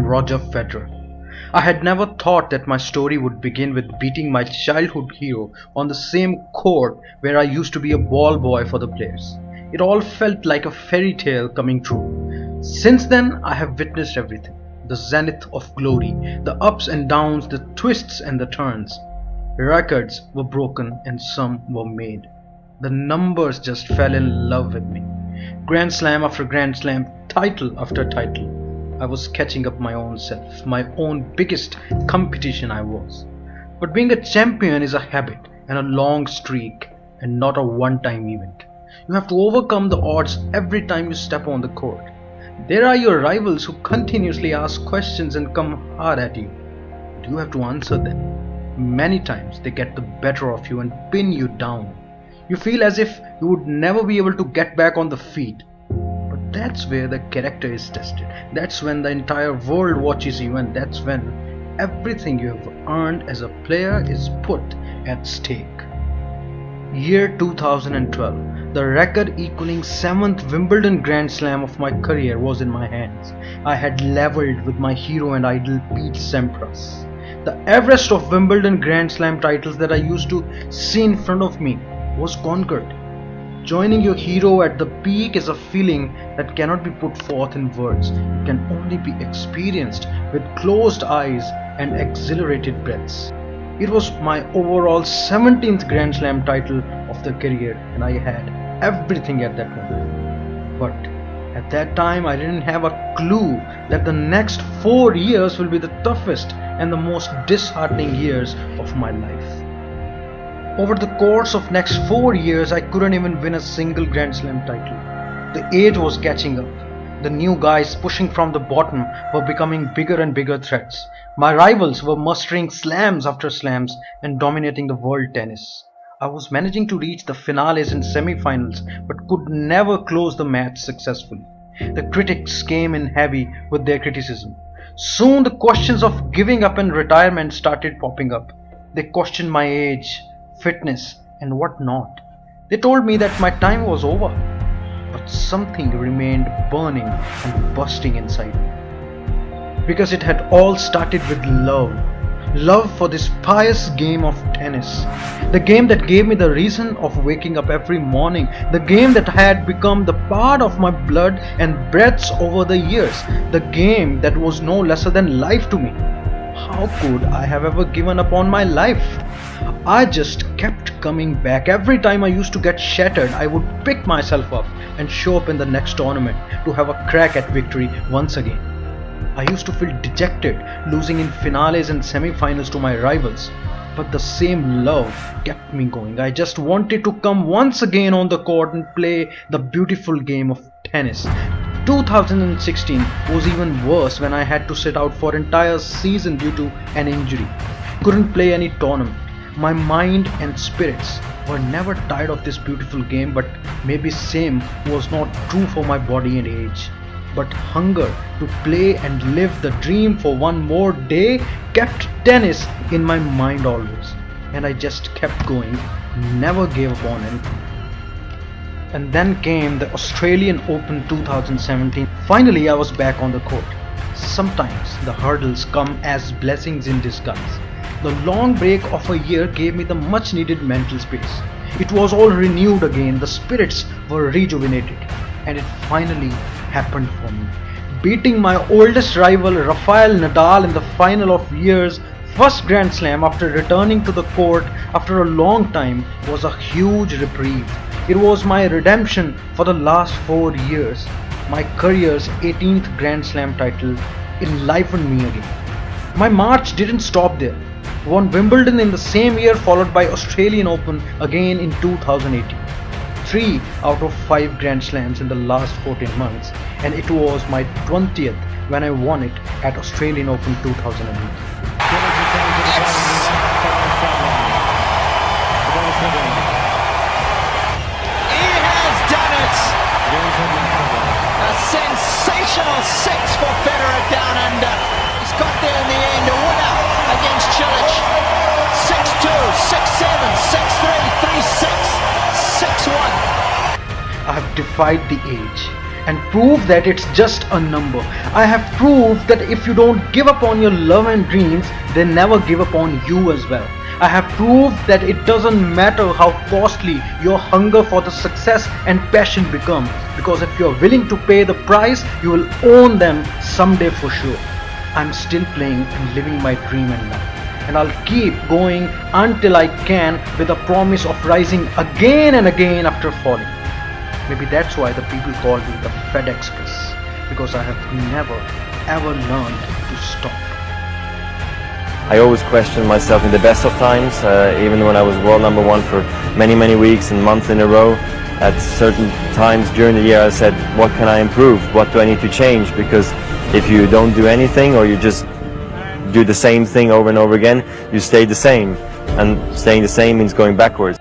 am Roger Federer. I had never thought that my story would begin with beating my childhood hero on the same court where I used to be a ball boy for the players. It all felt like a fairy tale coming true. Since then, I have witnessed everything. The zenith of glory, the ups and downs, the twists and the turns. Records were broken and some were made. The numbers just fell in love with me. Grand Slam after Grand Slam, title after title. I was catching up my own self, my own biggest competition I was. But being a champion is a habit and a long streak and not a one-time event. You have to overcome the odds every time you step on the court. There are your rivals who continuously ask questions and come hard at you. But you have to answer them. Many times they get the better of you and pin you down. You feel as if you would never be able to get back on the feet. But that's where the character is tested. That's when the entire world watches you, and that's when everything you have earned as a player is put at stake. Year 2012. The record equaling 7th Wimbledon Grand Slam of my career was in my hands. I had leveled with my hero and idol Pete Sampras. The Everest of Wimbledon Grand Slam titles that I used to see in front of me was conquered. Joining your hero at the peak is a feeling that cannot be put forth in words. It can only be experienced with closed eyes and exhilarated breaths. It was my overall 17th Grand Slam title of the career, and I had everything at that moment. But at that time I didn't have a clue that the next 4 years will be the toughest and the most disheartening years of my life. Over the course of next 4 years, I couldn't even win a single Grand Slam title. The age was catching up. The new guys pushing from the bottom were becoming bigger and bigger threats. My rivals were mustering slams after slams and dominating the world tennis. I was managing to reach the finales and semi-finals, but could never close the match successfully. The critics came in heavy with their criticism. Soon the questions of giving up and retirement started popping up. They questioned my age, fitness, and what not. They told me that my time was over, but something remained burning and bursting inside me. Because it had all started with love. Love for this pious game of tennis. The game that gave me the reason of waking up every morning. The game that had become the part of my blood and breaths over the years. The game that was no lesser than life to me. How could I have ever given up on my life? I just kept coming back. Every time I used to get shattered, I would pick myself up and show up in the next tournament to have a crack at victory once again. I used to feel dejected, losing in finales and semi-finals to my rivals. But the same love kept me going. I just wanted to come once again on the court and play the beautiful game of tennis. 2016 was even worse when I had to sit out for an entire season due to an injury. Couldn't play any tournament. My mind and spirits were never tired of this beautiful game, but maybe same was not true for my body and age. But hunger to play and live the dream for one more day kept tennis in my mind always. And I just kept going, never gave up on anything. And then came the Australian Open 2017. Finally I was back on the court. Sometimes the hurdles come as blessings in disguise. The long break of a year gave me the much needed mental space. It was all renewed again, the spirits were rejuvenated. And it finally happened for me. Beating my oldest rival Rafael Nadal in the final of year's first Grand Slam after returning to the court after a long time was a huge reprieve. It was my redemption for the last 4 years. My career's 18th Grand Slam title enlivened me again. My march didn't stop there. Won Wimbledon in the same year, followed by Australian Open again in 2018. 3 out of 5 Grand Slams in the last 14 months, and it was my 20th when I won it at Australian Open 2008. He has done it! A sensational 6 for Federer down under. He's got there in the end, a winner against Cilic. 6-2, 6-7, 6-3, 3-6, 6-1. I have defied the age, and prove that it's just a number. I have proved that if you don't give up on your love and dreams, they never give up on you as well. I have proved that it doesn't matter how costly your hunger for the success and passion become, because if you're willing to pay the price, you will own them someday for sure. I'm still playing and living my dream in life, and I'll keep going until I can, with a promise of rising again and again after falling. Maybe that's why the people call me the Fed Express, because I have never ever learned to stop. I always questioned myself in the best of times, even when I was world number one for many weeks and months in a row. At certain times during the year I said, what can I improve? What do I need to change? Because if you don't do anything, or you just do the same thing over and over again, you stay the same. And staying the same means going backwards.